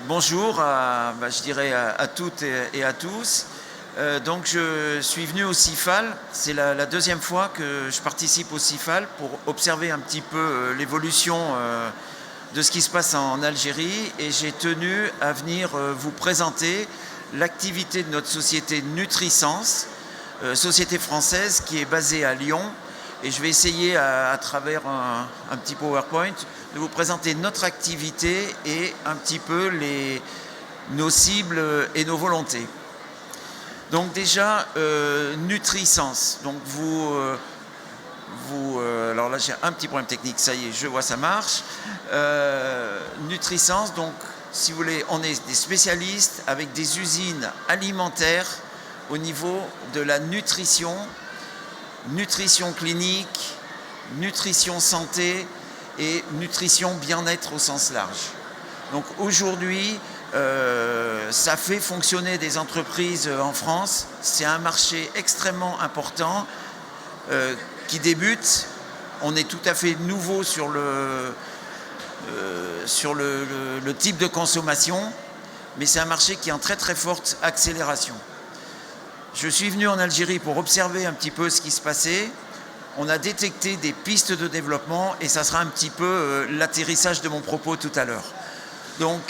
Bonjour je dirais à toutes et à tous. Donc je suis venu au CIFAL, c'est la deuxième fois que je participe au CIFAL pour observer un petit peu l'évolution de ce qui se passe en Algérie, et j'ai tenu à venir vous présenter l'activité de notre société NutriSense, société française qui est basée à Lyon. Et je vais essayer à travers un petit PowerPoint de vous présenter notre activité et un petit peu nos cibles et nos volontés. Donc déjà, NutriSense. Donc alors là j'ai un petit problème technique, ça y est, je vois ça marche. NutriSense, donc si vous voulez, on est des spécialistes avec des usines alimentaires au niveau de la nutrition clinique, nutrition santé et nutrition bien-être au sens large. Donc aujourd'hui, ça fait fonctionner des entreprises en France. C'est un marché extrêmement important qui débute. On est tout à fait nouveau sur le type de consommation, mais c'est un marché qui est en très très forte accélération. Je suis venu en Algérie pour observer un petit peu ce qui se passait. On a détecté des pistes de développement et ça sera un petit peu l'atterrissage de mon propos tout à l'heure. Donc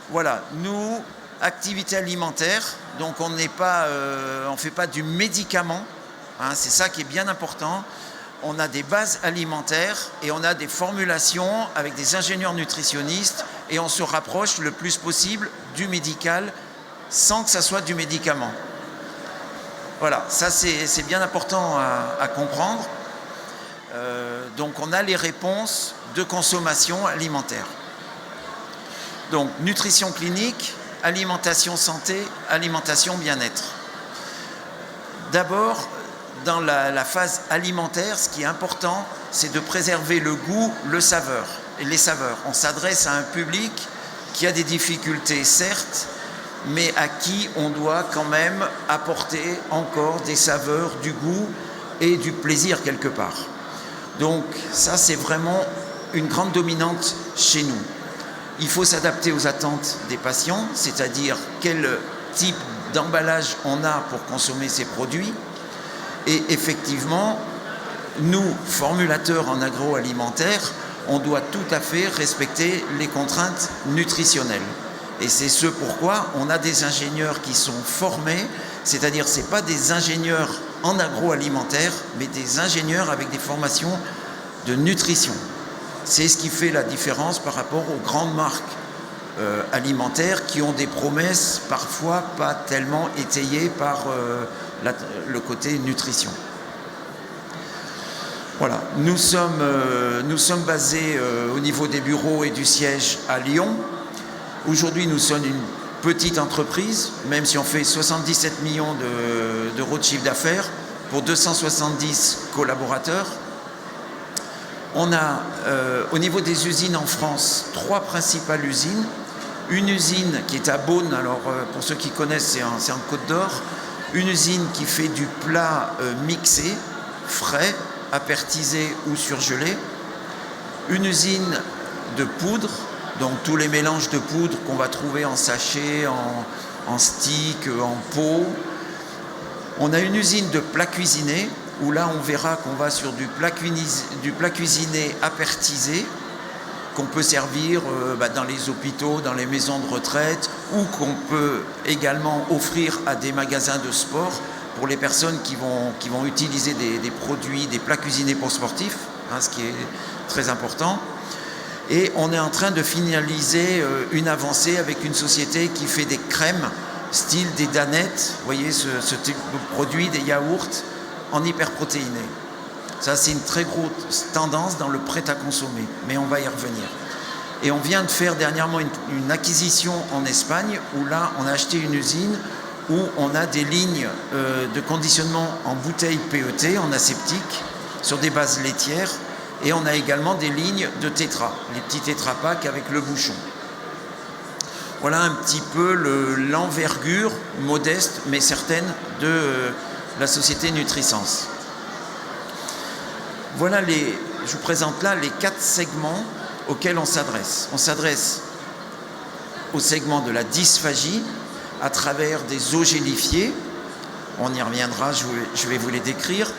voilà, nous, activité alimentaire, donc on ne fait pas du médicament, hein, c'est ça qui est bien important. On a des bases alimentaires et on a des formulations avec des ingénieurs nutritionnistes et on se rapproche le plus possible du médical sans que ça soit du médicament. Voilà, ça c'est bien important à comprendre. Donc on a les réponses de consommation alimentaire. Donc nutrition clinique, alimentation santé, alimentation bien-être. D'abord, dans la phase alimentaire, ce qui est important, c'est de préserver le goût, le saveur et les saveurs. On s'adresse à un public qui a des difficultés, certes, mais à qui on doit quand même apporter encore des saveurs, du goût et du plaisir quelque part. Donc ça, c'est vraiment une grande dominante chez nous. Il faut s'adapter aux attentes des patients, c'est-à-dire quel type d'emballage on a pour consommer ces produits. Et effectivement, nous, formulateurs en agroalimentaire, on doit tout à fait respecter les contraintes nutritionnelles. Et c'est ce pourquoi on a des ingénieurs qui sont formés, c'est-à-dire ce n'est pas des ingénieurs en agroalimentaire, mais des ingénieurs avec des formations de nutrition. C'est ce qui fait la différence par rapport aux grandes marques alimentaires qui ont des promesses parfois pas tellement étayées par le côté nutrition. Voilà, nous sommes basés au niveau des bureaux et du siège à Lyon. Aujourd'hui, nous sommes une petite entreprise, même si on fait 77 millions d'euros de chiffre d'affaires pour 270 collaborateurs. On a, au niveau des usines en France, 3 principales usines. Une usine qui est à Beaune, alors pour ceux qui connaissent, c'est en Côte d'Or. Une usine qui fait du plat mixé, frais, apertisé ou surgelé. Une usine de poudre, donc tous les mélanges de poudre qu'on va trouver en sachet, en stick, en pot. On a une usine de plats cuisinés, où là on verra qu'on va sur du plat cuisiné apertisé, qu'on peut servir dans les hôpitaux, dans les maisons de retraite, ou qu'on peut également offrir à des magasins de sport pour les personnes qui vont utiliser des produits, des plats cuisinés pour sportifs, hein, ce qui est très important. Et on est en train de finaliser une avancée avec une société qui fait des crèmes, style des danettes, vous voyez ce type de produit, des yaourts en hyperprotéinés. Ça, c'est une très grosse tendance dans le prêt à consommer, mais on va y revenir. Et on vient de faire dernièrement une acquisition en Espagne, où là, on a acheté une usine où on a des lignes de conditionnement en bouteilles PET, en aseptique, sur des bases laitières, et on a également des lignes de tétra, les petits tétra packs avec le bouchon. Voilà un petit peu l'envergure modeste, mais certaine, de la société NutriSense. Voilà je vous présente là les 4 segments auxquels on s'adresse. On s'adresse au segment de la dysphagie à travers des eaux gélifiées. On y reviendra, je vais vous les décrire.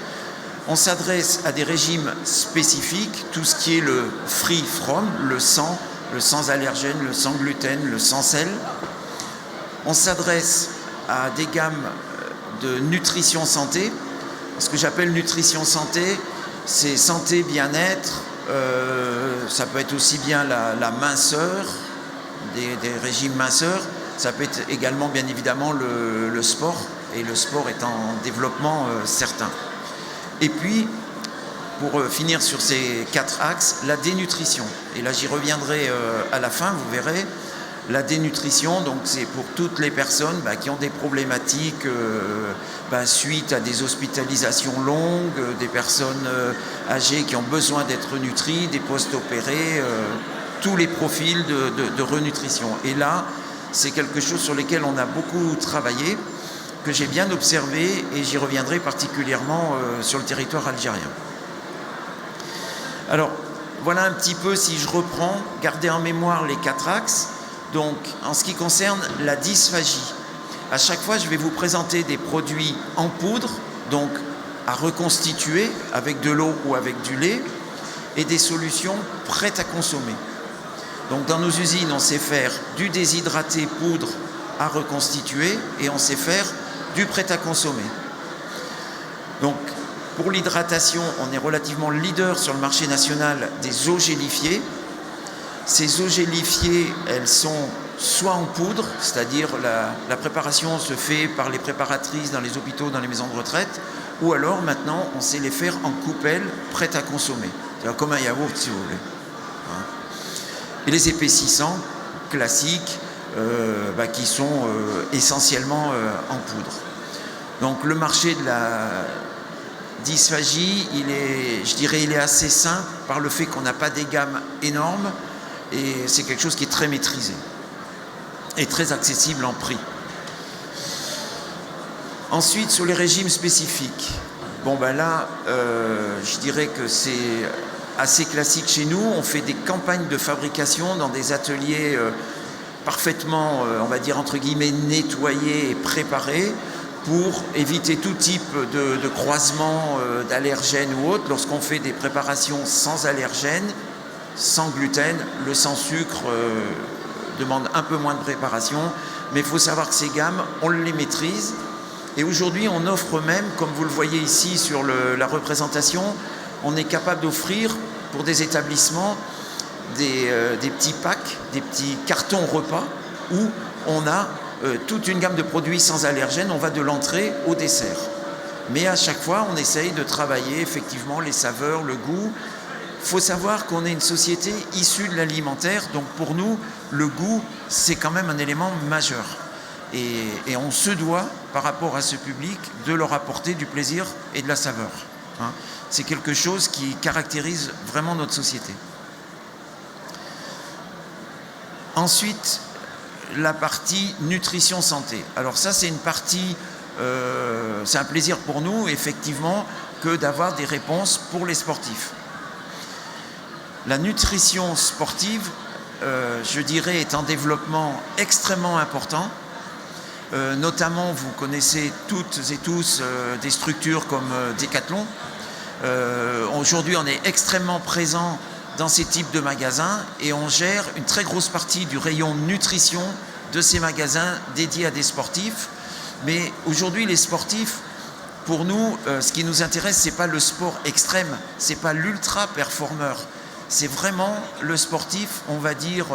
On s'adresse à des régimes spécifiques, tout ce qui est le free from, le sans allergène, le sans gluten, le sans sel. On s'adresse à des gammes de nutrition santé. Ce que j'appelle nutrition santé, c'est santé, bien-être, ça peut être aussi bien la minceur, des régimes minceurs, ça peut être également bien évidemment le sport, et le sport est en développement certain. Et puis, pour finir sur ces 4 axes, la dénutrition. Et là, j'y reviendrai à la fin, vous verrez. La dénutrition, donc c'est pour toutes les personnes qui ont des problématiques suite à des hospitalisations longues, des personnes âgées qui ont besoin d'être nutries, des post-opérés, tous les profils de renutrition. Et là, c'est quelque chose sur lequel on a beaucoup travaillé, que j'ai bien observé, et j'y reviendrai particulièrement sur le territoire algérien. Alors, voilà un petit peu, si je reprends, gardez en mémoire les 4 axes. Donc, en ce qui concerne la dysphagie, à chaque fois, je vais vous présenter des produits en poudre, donc à reconstituer avec de l'eau ou avec du lait, et des solutions prêtes à consommer. Donc, dans nos usines, on sait faire du déshydraté poudre à reconstituer, et on sait faire du prêt à consommer. Donc, pour l'hydratation, on est relativement leader sur le marché national des eaux gélifiées. Ces eaux gélifiées, elles sont soit en poudre, c'est-à-dire la préparation se fait par les préparatrices dans les hôpitaux, dans les maisons de retraite, ou alors maintenant on sait les faire en coupelle, prêtes à consommer, c'est-à-dire comme un yaourt si vous voulez. Et les épaississants classiques qui sont essentiellement en poudre. Donc le marché de la dysphagie, il est assez sain par le fait qu'on n'a pas des gammes énormes, et c'est quelque chose qui est très maîtrisé et très accessible en prix. Ensuite, sur les régimes spécifiques, je dirais que c'est assez classique chez nous. On fait des campagnes de fabrication dans des ateliers parfaitement, on va dire entre guillemets, nettoyés et préparés pour éviter tout type de croisement d'allergènes ou autres. Lorsqu'on fait des préparations sans allergènes, sans gluten, le sans sucre demande un peu moins de préparation, mais il faut savoir que ces gammes, on les maîtrise. Et aujourd'hui, on offre même, comme vous le voyez ici sur la représentation, on est capable d'offrir pour des établissements des petits packs, des petits cartons repas où on a toute une gamme de produits sans allergènes. On va de l'entrée au dessert. Mais à chaque fois, on essaye de travailler effectivement les saveurs, le goût. Il faut savoir qu'on est une société issue de l'alimentaire, donc pour nous, le goût, c'est quand même un élément majeur. Et on se doit, par rapport à ce public, de leur apporter du plaisir et de la saveur. C'est quelque chose qui caractérise vraiment notre société. Ensuite, la partie nutrition santé. Alors ça, c'est une partie, c'est un plaisir pour nous, effectivement, que d'avoir des réponses pour les sportifs. La nutrition sportive, je dirais, est en développement extrêmement important. Notamment, vous connaissez toutes et tous des structures comme Decathlon. Aujourd'hui, on est extrêmement présent dans ces types de magasins et on gère une très grosse partie du rayon nutrition de ces magasins dédiés à des sportifs. Mais aujourd'hui, les sportifs, pour nous, ce qui nous intéresse, c'est pas le sport extrême, c'est pas l'ultra performeur. C'est vraiment le sportif, on va dire,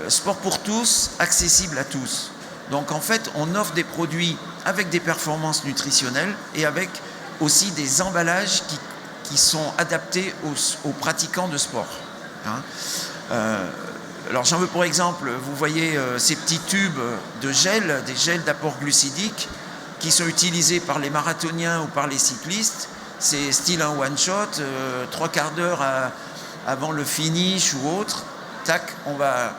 sport pour tous, accessible à tous. Donc en fait, on offre des produits avec des performances nutritionnelles et avec aussi des emballages qui sont adaptés aux pratiquants de sport. Alors j'en veux pour exemple, vous voyez ces petits tubes de gel, des gels d'apport glucidique qui sont utilisés par les marathoniens ou par les cyclistes. C'est style un one-shot, 3/4 d'heure avant le finish ou autre. Tac, on va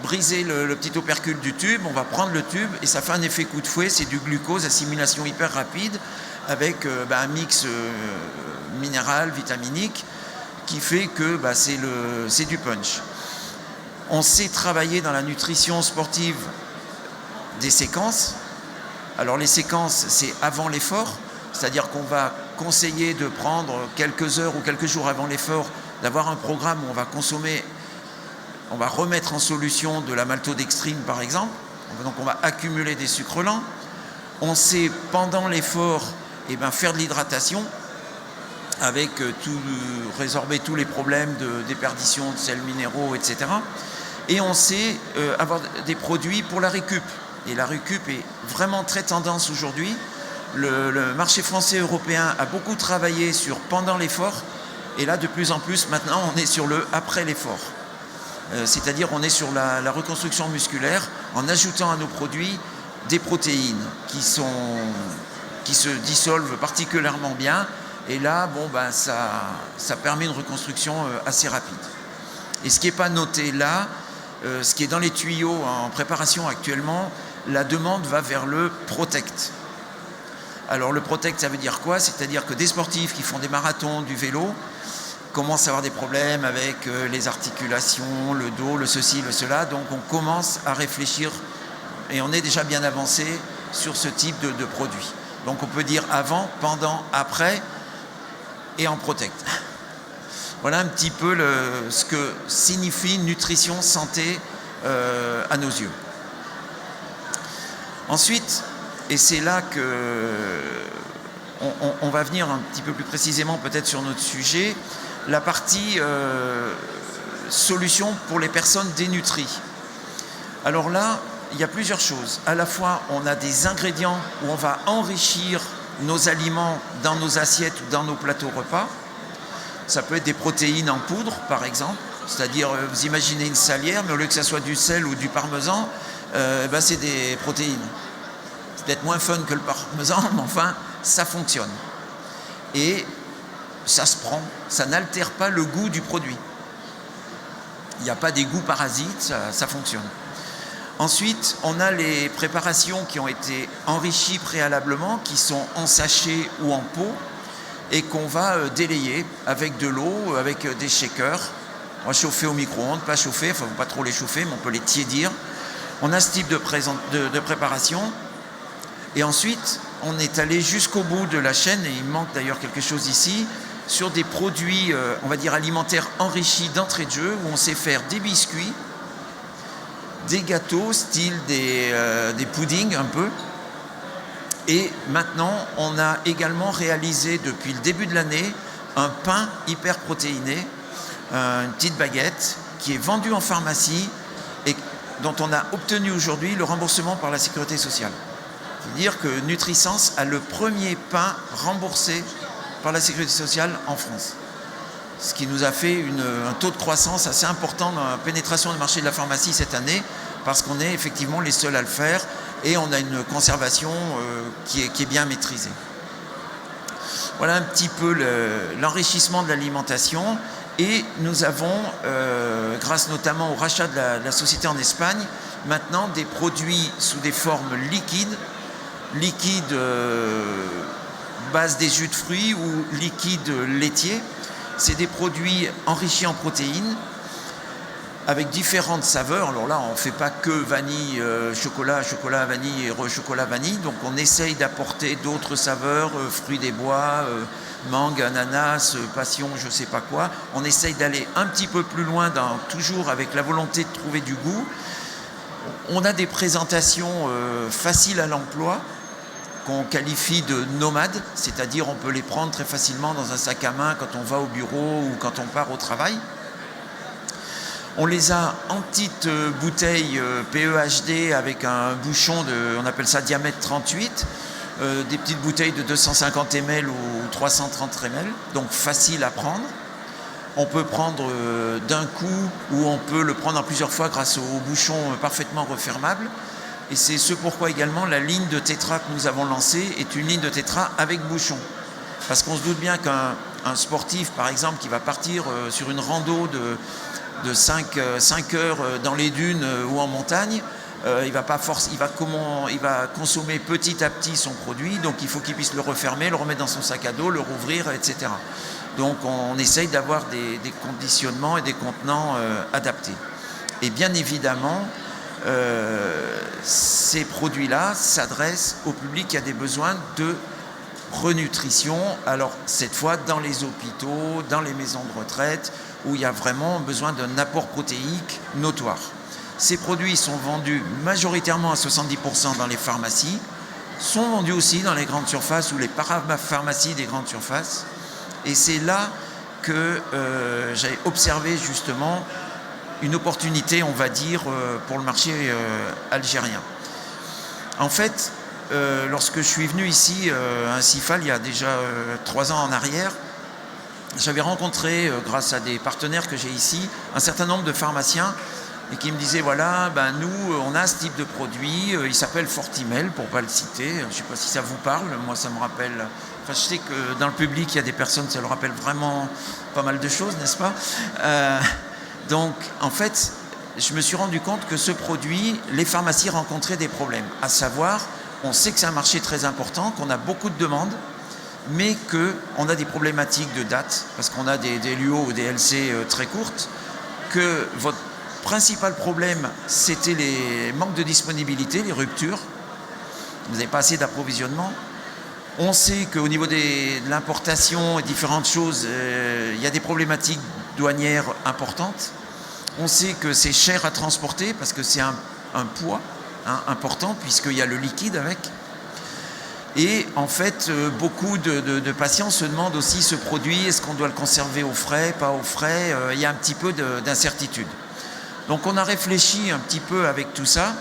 briser le petit opercule du tube, on va prendre le tube et ça fait un effet coup de fouet, c'est du glucose, assimilation hyper rapide avec un mix minéral, vitaminique qui fait que c'est du punch. On sait travailler dans la nutrition sportive des séquences. Alors les séquences, c'est avant l'effort, c'est-à-dire qu'on va conseiller de prendre quelques heures ou quelques jours avant l'effort, d'avoir un programme où on va consommer, on va remettre en solution de la maltodextrine par exemple, donc on va accumuler des sucres lents. On sait pendant l'effort faire de l'hydratation avec résorber tous les problèmes de déperdition de sels minéraux, etc. Et on sait avoir des produits pour la récup. Et la récup est vraiment très tendance aujourd'hui. Le marché français et européen a beaucoup travaillé sur pendant l'effort. Et là, de plus en plus, maintenant, on est sur le après l'effort. C'est-à-dire on est sur la reconstruction musculaire en ajoutant à nos produits des protéines qui se dissolvent particulièrement bien. Et là, ça permet une reconstruction assez rapide. Et ce qui n'est pas noté là, ce qui est dans les tuyaux en préparation actuellement, la demande va vers le Protect. Alors le Protect, ça veut dire quoi? C'est-à-dire que des sportifs qui font des marathons, du vélo, commencent à avoir des problèmes avec les articulations, le dos, le ceci, le cela. Donc on commence à réfléchir et on est déjà bien avancé sur ce type de produit. Donc on peut dire avant, pendant, après et en Protect. Voilà un petit peu ce que signifie nutrition santé à nos yeux. Ensuite, et c'est là qu'on va venir un petit peu plus précisément peut-être sur notre sujet, la partie solution pour les personnes dénutries. Alors là, il y a plusieurs choses. À la fois, on a des ingrédients où on va enrichir nos aliments dans nos assiettes ou dans nos plateaux repas. Ça peut être des protéines en poudre, par exemple. C'est-à-dire, vous imaginez une salière, mais au lieu que ça soit du sel ou du parmesan, c'est des protéines. C'est peut-être moins fun que le parmesan, mais enfin, ça fonctionne. Et ça se prend, ça n'altère pas le goût du produit. Il n'y a pas des goûts parasites, ça fonctionne. Ensuite, on a les préparations qui ont été enrichies préalablement, qui sont en sachet ou en pot, et qu'on va délayer avec de l'eau, avec des shakers. On va chauffer au micro-ondes, pas chauffer, enfin pas trop les chauffer, mais on peut les tiédir. On a ce type de préparation. Et ensuite, on est allé jusqu'au bout de la chaîne, et il manque d'ailleurs quelque chose ici, sur des produits, on va dire alimentaires enrichis d'entrée de jeu, où on sait faire des biscuits, des gâteaux, style des puddings un peu. Et maintenant, on a également réalisé depuis le début de l'année un pain hyper protéiné, une petite baguette qui est vendue en pharmacie et dont on a obtenu aujourd'hui le remboursement par la Sécurité sociale. C'est-à-dire que Nutrisense a le premier pain remboursé par la Sécurité sociale en France. Ce qui nous a fait un taux de croissance assez important dans la pénétration du marché de la pharmacie cette année, parce qu'on est effectivement les seuls à le faire et on a une conservation qui est bien maîtrisée. Voilà un petit peu l'enrichissement de l'alimentation. Et nous avons, grâce notamment au rachat de la société en Espagne, maintenant des produits sous des formes liquides base des jus de fruits ou liquides laitiers. C'est des produits enrichis en protéines avec différentes saveurs. Alors là, on ne fait pas que vanille, chocolat, chocolat, vanille et re-chocolat, vanille. Donc on essaye d'apporter d'autres saveurs, fruits des bois, mangue, ananas, passion, je ne sais pas quoi. On essaye d'aller un petit peu plus loin, toujours avec la volonté de trouver du goût. On a des présentations faciles à l'emploi, qu'on qualifie de nomades, c'est-à-dire on peut les prendre très facilement dans un sac à main quand on va au bureau ou quand on part au travail. On les a en petites bouteilles PEHD avec un bouchon on appelle ça diamètre 38, des petites bouteilles de 250 ml ou 330 ml, donc facile à prendre. On peut prendre d'un coup ou on peut le prendre en plusieurs fois grâce au bouchon parfaitement refermable. Et c'est ce pourquoi également la ligne de tétra que nous avons lancée est une ligne de tétra avec bouchon. Parce qu'on se doute bien qu'un sportif, par exemple, qui va partir sur une rando de 5 heures dans les dunes ou en montagne, il va consommer petit à petit son produit, donc il faut qu'il puisse le refermer, le remettre dans son sac à dos, le rouvrir, etc. Donc on essaye d'avoir des conditionnements et des contenants adaptés. Et bien évidemment, ces produits-là s'adressent au public qui a des besoins de renutrition, alors cette fois dans les hôpitaux, dans les maisons de retraite, où il y a vraiment besoin d'un apport protéique notoire. Ces produits sont vendus majoritairement à 70% dans les pharmacies, sont vendus aussi dans les grandes surfaces ou les parapharmacies des grandes surfaces. Et c'est là que j'ai observé justement une opportunité, on va dire, pour le marché algérien. En fait, lorsque je suis venu ici à Sifal, il y a déjà 3 ans en arrière, j'avais rencontré, grâce à des partenaires que j'ai ici, un certain nombre de pharmaciens et qui me disaient, voilà, nous, on a ce type de produit, il s'appelle Fortimel, pour ne pas le citer, je ne sais pas si ça vous parle, moi ça me rappelle, enfin je sais que dans le public, il y a des personnes, ça leur rappelle vraiment pas mal de choses, n'est-ce pas donc, en fait, je me suis rendu compte que ce produit, les pharmacies rencontraient des problèmes, à savoir, on sait que c'est un marché très important, qu'on a beaucoup de demandes, mais qu'on a des problématiques de date, parce qu'on a des LUO ou des LC très courtes, que votre principal problème, c'était les manques de disponibilité, les ruptures. Vous n'avez pas assez d'approvisionnement. On sait qu'au niveau de l'importation et différentes choses, il y a des problématiques douanières importantes. On sait que c'est cher à transporter parce que c'est un poids important puisqu'il y a le liquide avec. Et en fait, beaucoup de patients se demandent aussi ce produit, est-ce qu'on doit le conserver au frais, pas au frais, il y a un petit peu d'incertitude. Donc on a réfléchi un petit peu avec tout ça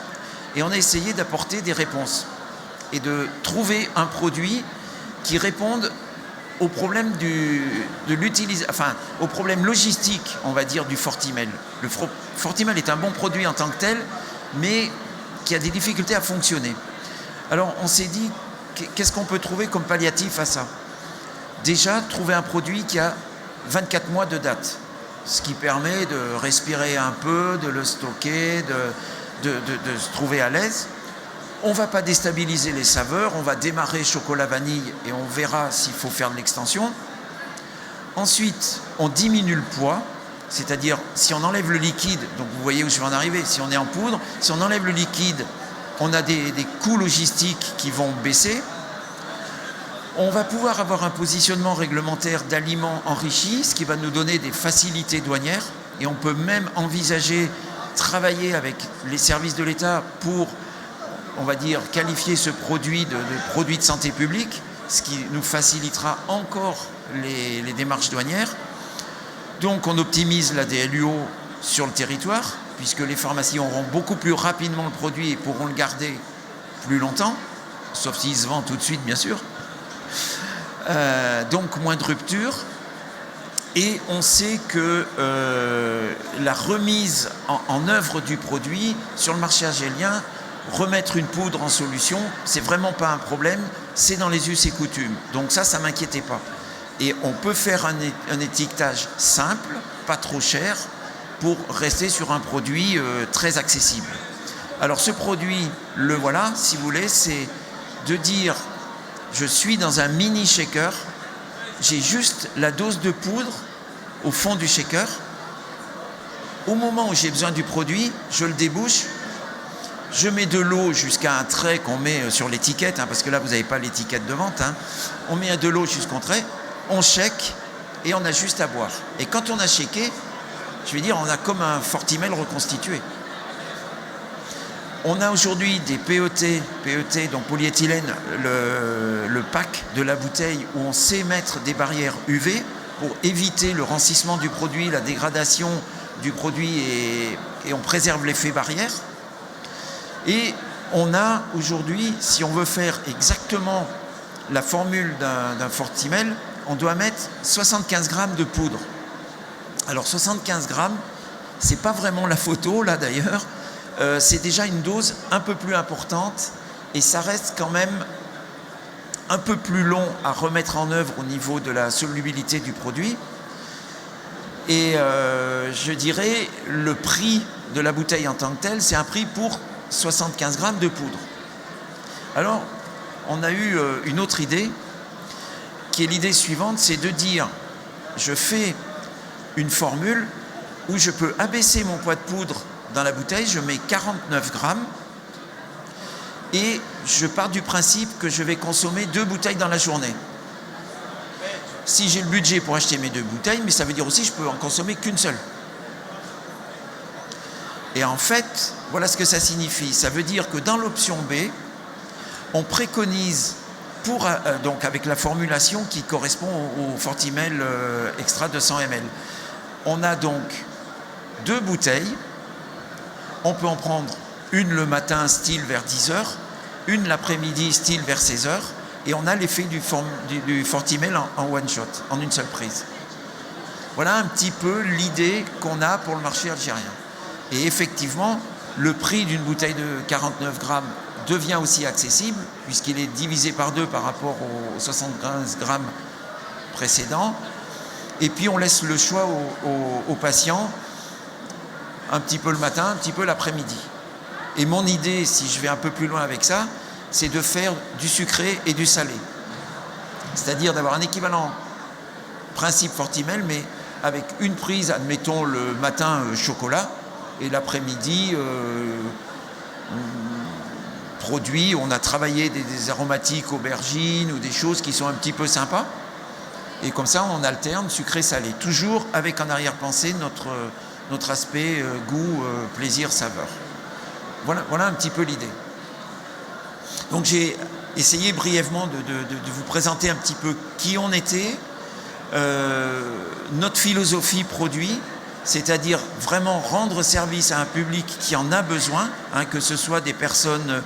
et on a essayé d'apporter des réponses et de trouver un produit qui réponde au problème au problème logistique, on va dire, du Fortimel. Le Fortimel est un bon produit en tant que tel, mais qui a des difficultés à fonctionner. Alors on s'est dit, qu'est-ce qu'on peut trouver comme palliatif à ça? Déjà, trouver un produit qui a 24 mois de date, ce qui permet de respirer un peu, de le stocker, de se trouver à l'aise. On ne va pas déstabiliser les saveurs, on va démarrer chocolat-vanille et on verra s'il faut faire de l'extension. Ensuite, on diminue le poids, c'est-à-dire si on enlève le liquide, donc vous voyez où je vais en arriver, si on est en poudre, si on enlève le liquide, on a des coûts logistiques qui vont baisser. On va pouvoir avoir un positionnement réglementaire d'aliments enrichis, ce qui va nous donner des facilités douanières. Et on peut même envisager travailler avec les services de l'État pour, on va dire, qualifier ce produit de produit de santé publique, ce qui nous facilitera encore les démarches douanières. Donc on optimise la DLUO sur le territoire, puisque les pharmacies auront beaucoup plus rapidement le produit et pourront le garder plus longtemps, sauf s'il se vend tout de suite, bien sûr. Donc moins de rupture. Et on sait que la remise en œuvre du produit sur le marché algérien, remettre une poudre en solution, c'est vraiment pas un problème, c'est dans les us et coutumes. Donc ça m'inquiétait pas. Et on peut faire un étiquetage simple, pas trop cher, pour rester sur un produit très accessible. Alors ce produit, le voilà, si vous voulez, c'est de dire, je suis dans un mini shaker, j'ai juste la dose de poudre au fond du shaker. Au moment où j'ai besoin du produit, je le débouche, je mets de l'eau jusqu'à un trait qu'on met sur l'étiquette, parce que là vous n'avez pas l'étiquette de vente, on met de l'eau jusqu'au trait, on shake et on a juste à boire. Et quand on a shaké, je vais dire, on a comme un Fortimel reconstitué. On a aujourd'hui des PET, donc polyéthylène, le pack de la bouteille où on sait mettre des barrières UV pour éviter le rancissement du produit, la dégradation du produit et on préserve l'effet barrière. Et on a aujourd'hui, si on veut faire exactement la formule d'un Fortimel, on doit mettre 75 grammes de poudre. Alors 75 grammes, c'est pas vraiment la photo là d'ailleurs, c'est déjà une dose un peu plus importante et ça reste quand même un peu plus long à remettre en œuvre au niveau de la solubilité du produit. Et je dirais, le prix de la bouteille en tant que tel, c'est un prix pour 75 grammes de poudre. Alors, on a eu une autre idée, qui est l'idée suivante, c'est de dire, je fais une formule où je peux abaisser mon poids de poudre dans la bouteille, je mets 49 grammes et je pars du principe que je vais consommer 2 bouteilles dans la journée. Si j'ai le budget pour acheter mes 2 bouteilles, mais ça veut dire aussi que je peux en consommer qu'une seule. Et en fait, voilà ce que ça signifie. Ça veut dire que dans l'option B, on préconise, donc avec la formulation qui correspond au Fortimel Extra 200 ml, on a donc 2 bouteilles. On peut en prendre une le matin, style vers 10h, une l'après-midi, style vers 16h, et on a l'effet du Fortimel en one shot, en une seule prise. Voilà un petit peu l'idée qu'on a pour le marché algérien. Et effectivement, le prix d'une bouteille de 49 grammes devient aussi accessible, puisqu'il est divisé par 2 par rapport aux 75 grammes précédents. Et puis on laisse le choix aux patients, un petit peu le matin, un petit peu l'après-midi. Et mon idée, si je vais un peu plus loin avec ça, c'est de faire du sucré et du salé. C'est-à-dire d'avoir un équivalent principe Fortimel, mais avec une prise, admettons le matin chocolat, et l'après-midi produit, on a travaillé des aromatiques aubergines ou des choses qui sont un petit peu sympas. Et comme ça, on alterne sucré-salé. Toujours avec en arrière-pensée notre aspect goût, plaisir, saveur. Voilà un petit peu l'idée. Donc j'ai essayé brièvement de vous présenter un petit peu qui on était, notre philosophie produit, c'est-à-dire vraiment rendre service à un public qui en a besoin, que ce soit des personnes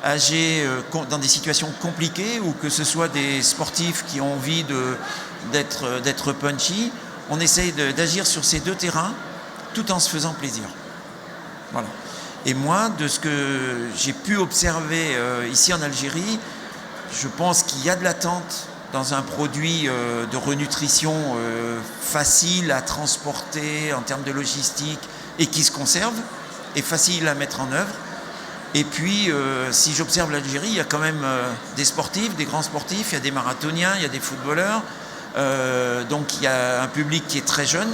âgées dans des situations compliquées ou que ce soit des sportifs qui ont envie d'être punchy. On essaye d'agir sur ces 2 terrains tout en se faisant plaisir. Voilà. Et moi, de ce que j'ai pu observer ici en Algérie, je pense qu'il y a de l'attente dans un produit de renutrition facile à transporter en termes de logistique et qui se conserve et facile à mettre en œuvre. Et puis, si j'observe l'Algérie, il y a quand même des sportifs, des grands sportifs, il y a des marathoniens, il y a des footballeurs. Donc il y a un public qui est très jeune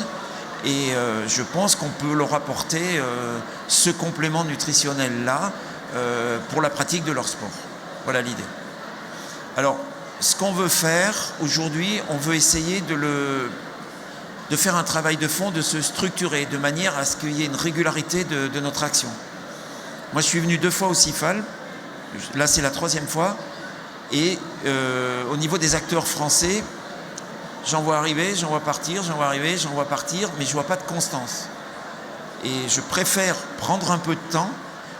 et je pense qu'on peut leur apporter ce complément nutritionnel-là pour la pratique de leur sport. Voilà l'idée. Alors, ce qu'on veut faire aujourd'hui, on veut essayer de faire un travail de fond, de se structurer de manière à ce qu'il y ait une régularité de notre action. Moi, je suis venu 2 fois au CIFAL, là c'est la 3e fois, et au niveau des acteurs français, j'en vois arriver, j'en vois partir, j'en vois arriver, j'en vois partir, mais je ne vois pas de constance. Et je préfère prendre un peu de temps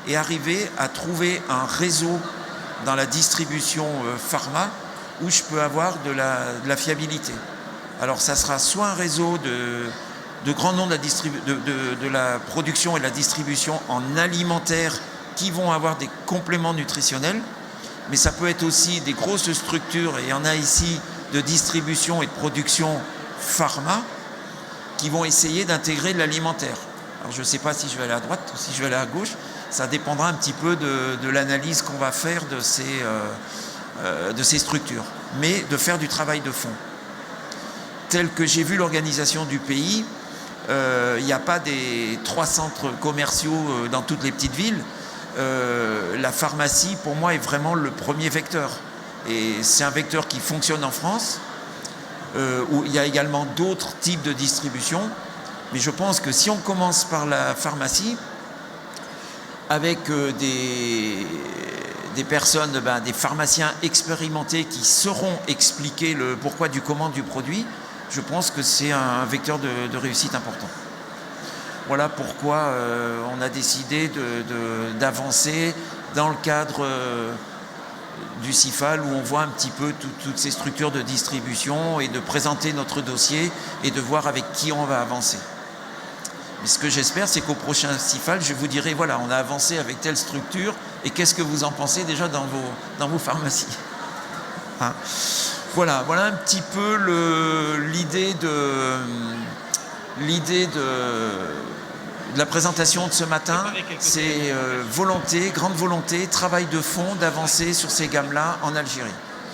et arriver à trouver un réseau dans la distribution pharma où je peux avoir de la fiabilité. Alors ça sera soit un réseau de grands noms de la production et de la distribution en alimentaire qui vont avoir des compléments nutritionnels, mais ça peut être aussi des grosses structures, et il y en a ici, de distribution et de production pharma qui vont essayer d'intégrer de l'alimentaire. Alors je ne sais pas si je vais aller à droite ou si je vais aller à gauche, ça dépendra un petit peu de l'analyse qu'on va faire de ces structures, mais de faire du travail de fond. Tel que j'ai vu l'organisation du pays, il n'y a pas des 3 centres commerciaux dans toutes les petites villes. La pharmacie, pour moi, est vraiment le premier vecteur. Et c'est un vecteur qui fonctionne en France, où il y a également d'autres types de distribution. Mais je pense que si on commence par la pharmacie, avec des personnes, des pharmaciens expérimentés qui sauront expliquer le pourquoi du comment du produit, je pense que c'est un vecteur de réussite important. Voilà pourquoi on a décidé d'avancer dans le cadre du CIFAL, où on voit un petit peu toutes ces structures de distribution et de présenter notre dossier et de voir avec qui on va avancer. Mais ce que j'espère, c'est qu'au prochain CIFAL, je vous dirai, voilà, on a avancé avec telle structure et qu'est-ce que vous en pensez déjà dans vos pharmacies. Voilà un petit peu l'idée de la présentation de ce matin. C'est grande volonté, travail de fond d'avancer sur ces gammes-là en Algérie.